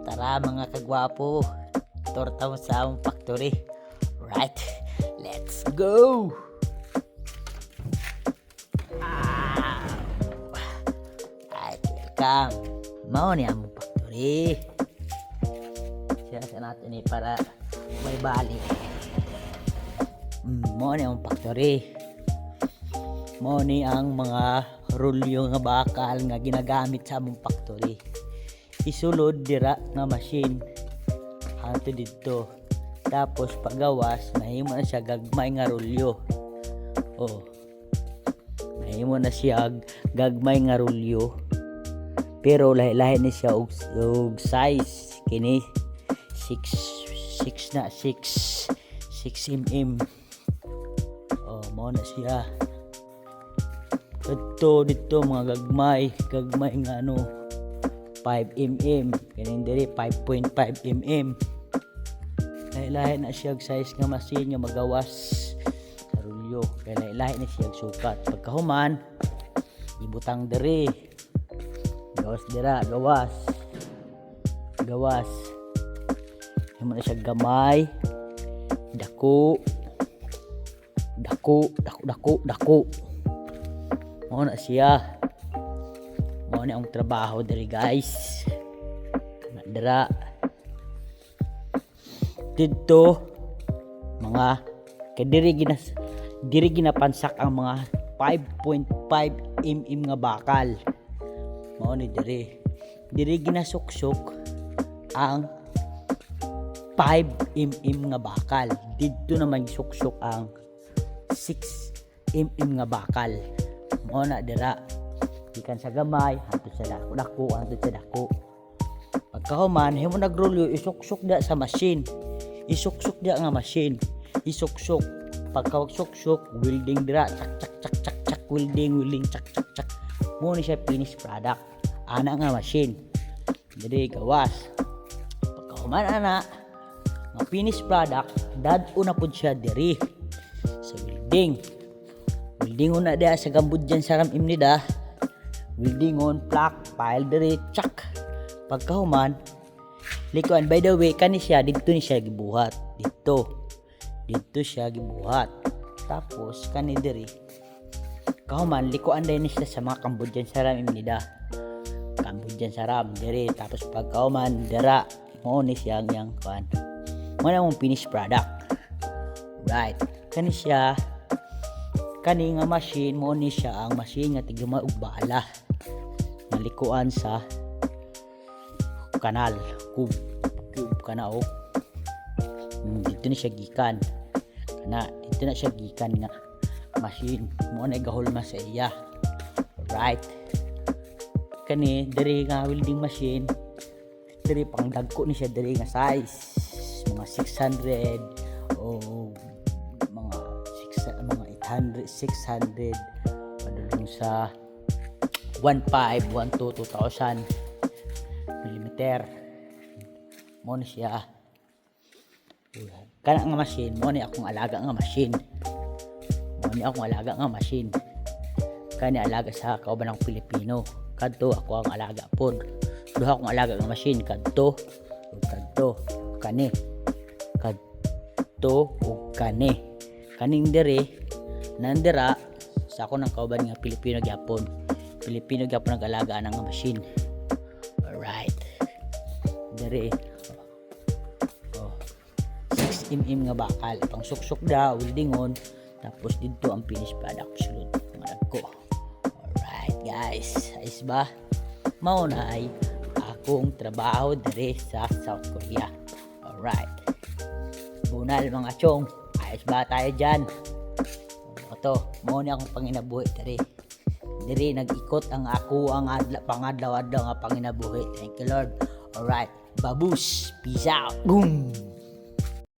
Tara mga kagwapo, torta mo sa among factory. Right, let's go! Right, welcome. Mao ni among factory. Siya natin ni para may balik. Mao ni among factory. Mao ni ang mga rolyo nga bakal nga ginagamit sa among factory. Isulod dira nga machine hanto dito, tapos pagawas mahimo na siya gagmay nga rolyo. Mahimo na siya gagmay nga rolyo, pero lahi-lahi ni siya og size. Kini 6 mm. Mao na siya dito mga gagmay nga 5 mm, kaning diri 5.5 mm. Lahi-lahi na siya size nga machine nga magawas sa rolyo, kaya lahi-lahi na siya sukat. Pagkahuman ibutang diri, gawas dira, gawas himo na siya gamay, dako mo na siya. Mao ni ang trabaho diri guys. Dira dito mga kadiri ginapansak ang mga 5.5 mm nga bakal. Mao ni diri ginasuksok ang 5 mm nga bakal. Dito naman suksok ang 6 mm nga bakal. Mao na dira ikan sa gamay hantud sa dako pagkahuman himo nagrolyo, isuksok da sa machine, isuksok da nga machine, isuksok. Pagkawagsuksok welding dira, chak welding chak mo ni siya finished product ana nga machine. Diri gawas pagkahuman ana nga finished product, dad-o na pud siya diri sa welding una da sa gambud dyan sa ram imnida. Welding on plug pile diri, chak. Pagkahuman likuan, by the way kani siya dito ni siya gibuhat, dito siya gibuhat. Tapos kani diri kahuman likuan din ni siya sa mga kambudyan sa ram imnida, kambudyan sa ram diri. Tapos pagkahuman dira mo ni siya yang kuan, mo na mong finished product. Right, kani siya kani nga machine, mo ni siya ang machine nga tigma og bala nalikuan sa kanal kub kanao. Dito ni siya gikan dito na siya gikan nga machine, mo na gahulma sa iya. Right, kani diri nga welding machine, diri pang dagko ni siya diri nga size mga 600 o mga 800 600 padulong sa 1.5 1.2 2,000 mm. Mo ni siya kana nga machine, mo ni akong alaga nga machine, kani alaga sa kauban ng Pilipino. Kadto ako ang alaga pod, duha akong alaga nga machine, kadto kani kaning diri nandira sa ako ng kauban nga Pilipino gyapon nag-alaga ng machine. Alright, diri 6 mm nga bakal pang suksok da, welding on, tapos dito ang finished product sulod mga dagko. Alright guys, ayos ba? Mao na ay akong trabaho diri sa South Korea. Alright, bunal mga chong, ayos ba tayo dyan? Mao ni akong panginabuhi diri nag-ikot ang ako ang pangadlaw-adlaw nga panginabuhi. Thank you Lord. Alright, babush, peace out, boom.